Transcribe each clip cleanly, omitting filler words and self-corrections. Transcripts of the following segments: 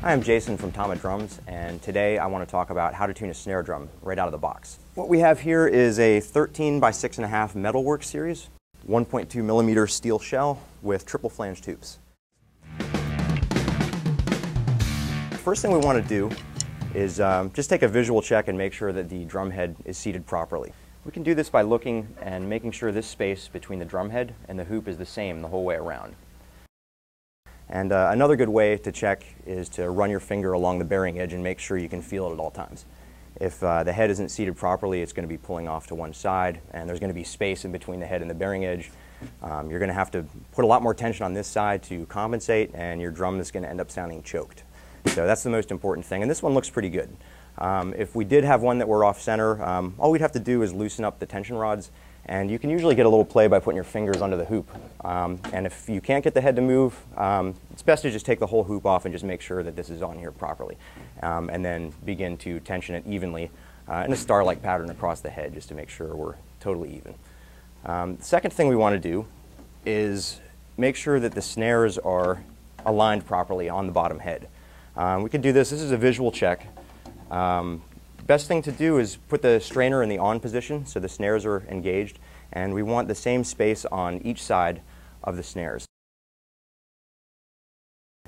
Hi, I'm Jason from Tama drums, and today I want to talk about how to tune a snare drum right out of the box. What we have here is a 13 by 6.5 metalwork series, 1.2 millimeter steel shell with triple flange tubes. First thing we want to do is just take a visual check and make sure that the drum head is seated properly. We can do this by looking and making sure this space between the drum head and the hoop is the same the whole way around. And another good way to check is to run your finger along the bearing edge and make sure you can feel it at all times. If the head isn't seated properly, it's going to be pulling off to one side, and there's going to be space in between the head and the bearing edge. You're going to have to put a lot more tension on this side to compensate, and your drum is going to end up sounding choked. So that's the most important thing, and this one looks pretty good. If we did have one that were off center, all we'd have to do is loosen up the tension rods, and you can usually get a little play by putting your fingers under the hoop. And if you can't get the head to move, it's best to just take the whole hoop off and just make sure that this is on here properly. And then begin to tension it evenly in a star-like pattern across the head just to make sure we're totally even. The second thing we want to do is make sure that the snares are aligned properly on the bottom head. We can do this. This is a visual check. Best thing to do is put the strainer in the on position so the snares are engaged, and we want the same space on each side of the snares.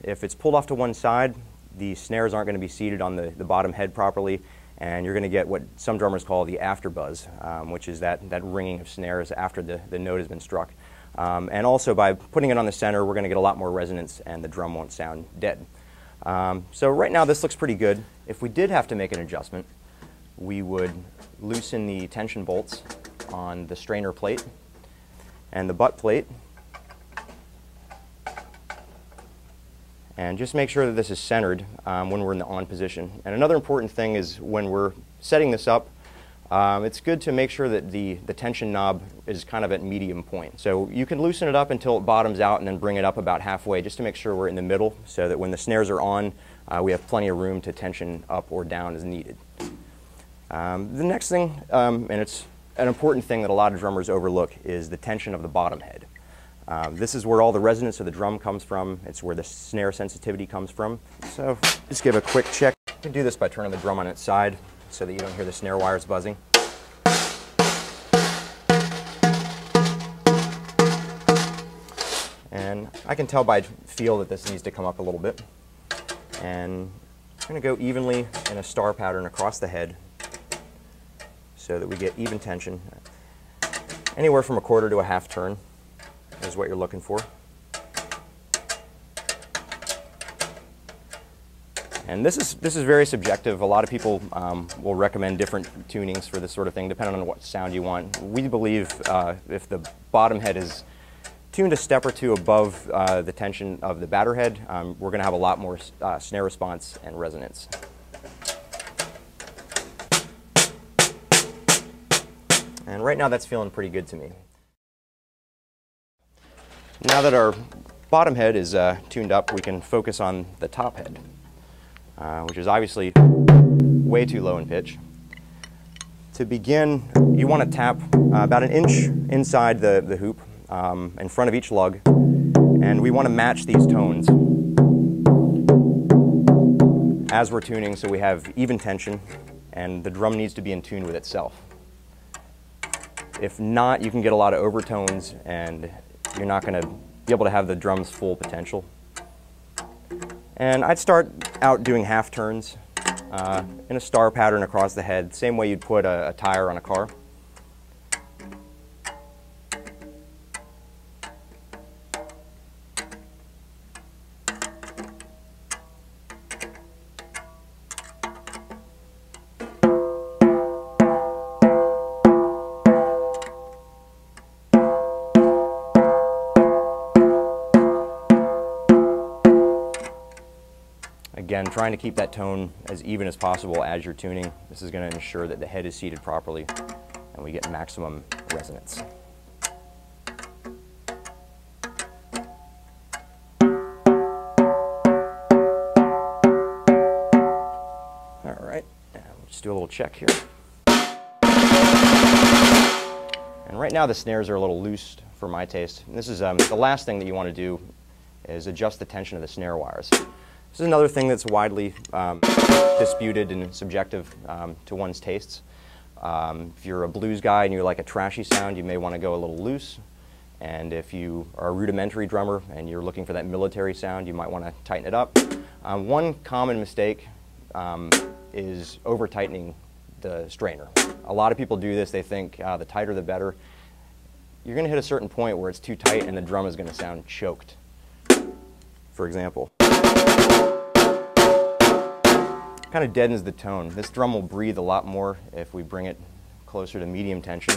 If it's pulled off to one side, the snares aren't going to be seated on the bottom head properly, and you're going to get what some drummers call the after buzz, which is that ringing of snares after the note has been struck. And also by putting it on the center, we're going to get a lot more resonance and the drum won't sound dead. So right now this looks pretty good. If we did have to make an adjustment, we would loosen the tension bolts on the strainer plate and the butt plate, and just make sure that this is centered when we're in the on position. And another important thing is when we're setting this up, it's good to make sure that the tension knob is kind of at medium point. So you can loosen it up until it bottoms out and then bring it up about halfway just to make sure we're in the middle so that when the snares are on, we have plenty of room to tension up or down as needed. The next thing, and it's an important thing that a lot of drummers overlook, is the tension of the bottom head. This is where all the resonance of the drum comes from. It's where the snare sensitivity comes from. So just give a quick check. You can do this by turning the drum on its side so that you don't hear the snare wires buzzing. And I can tell by feel that this needs to come up a little bit. And I'm going to go evenly in a star pattern across the head so that we get even tension. Anywhere from a quarter to a half turn is what you're looking for. And this is very subjective. A lot of people will recommend different tunings for this sort of thing, depending on what sound you want. We believe if the bottom head is tuned a step or two above the tension of the batter head, we're going to have a lot more snare response and resonance. And right now that's feeling pretty good to me. Now that our bottom head is tuned up, we can focus on the top head, which is obviously way too low in pitch. To begin, you want to tap about an inch inside the hoop in front of each lug, and we want to match these tones as we're tuning so we have even tension, and the drum needs to be in tune with itself. If not, you can get a lot of overtones and you're not going to be able to have the drum's full potential. And I'd start out doing half turns in a star pattern across the head, same way you'd put a tire on a car. Again, trying to keep that tone as even as possible as you're tuning. This is going to ensure that the head is seated properly and we get maximum resonance. All right, we'll just do a little check here. And right now the snares are a little loose for my taste. And this is the last thing that you want to do is adjust the tension of the snare wires. This is another thing that's widely disputed and subjective to one's tastes. If you're a blues guy and you like a trashy sound, you may want to go a little loose. And if you are a rudimentary drummer and you're looking for that military sound, you might want to tighten it up. One common mistake is over-tightening the strainer. A lot of people do this. They think the tighter the better. You're going to hit a certain point where it's too tight and the drum is going to sound choked. For example, kind of deadens the tone. This drum will breathe a lot more if we bring it closer to medium tension.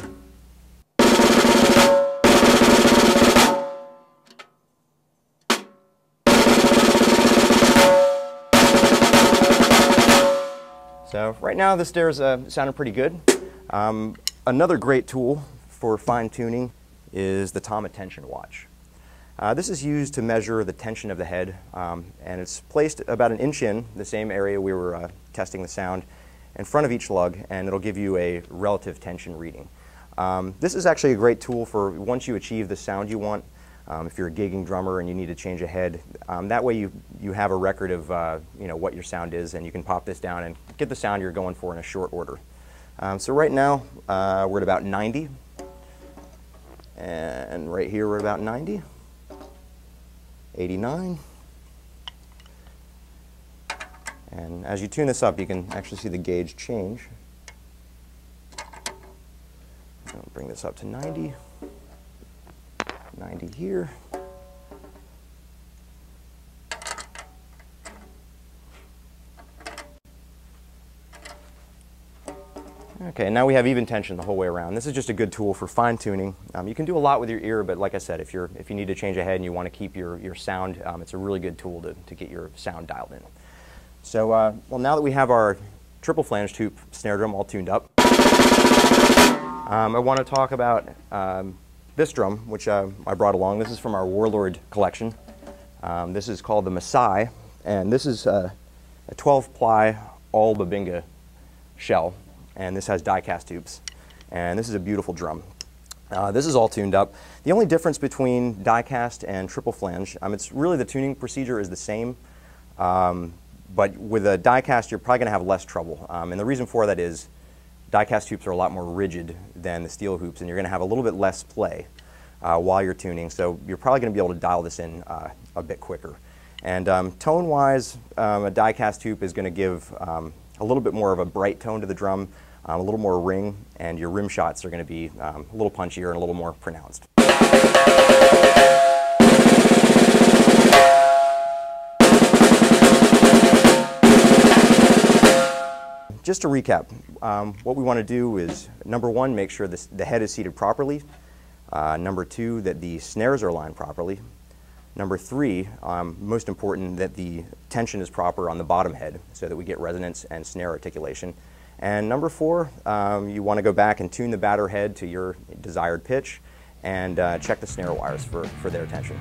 So right now the snares sounding pretty good. Another great tool for fine tuning is the Tama tension watch. This is used to measure the tension of the head, and it's placed about an inch in the same area we were testing the sound in front of each lug, and it'll give you a relative tension reading. This is actually a great tool for once you achieve the sound you want. If you're a gigging drummer and you need to change a head, that way you have a record of what your sound is, and you can pop this down and get the sound you're going for in a short order. So right now we're at about 90, and right here we're about 90, 89, and as you tune this up you can actually see the gauge change. I'll bring this up to 90. 90 here. Okay, now we have even tension the whole way around. This is just a good tool for fine tuning. You can do a lot with your ear, but like I said, if you need to change a head and you want to keep your sound, it's a really good tool to get your sound dialed in. So, well, now that we have our triple flange tube snare drum all tuned up, I want to talk about this drum, which I brought along. This is from our Warlord collection. This is called the Masai, and this is a 12-ply all Babinga shell, and this has die-cast tubes. And this is a beautiful drum. This is all tuned up. The only difference between die-cast and triple flange, it's really the tuning procedure is the same, but with a die-cast you're probably going to have less trouble. And the reason for that is die-cast hoops are a lot more rigid than the steel hoops, and you're going to have a little bit less play while you're tuning, so you're probably going to be able to dial this in a bit quicker. And tone-wise, a die-cast hoop is going to give a little bit more of a bright tone to the drum, a little more ring, and your rim shots are going to be a little punchier and a little more pronounced. Just to recap, what we want to do is, number one, make sure the head is seated properly. Number two, that the snares are aligned properly. Number three, most important, that the tension is proper on the bottom head so that we get resonance and snare articulation. And number four, you want to go back and tune the batter head to your desired pitch and check the snare wires for their tension.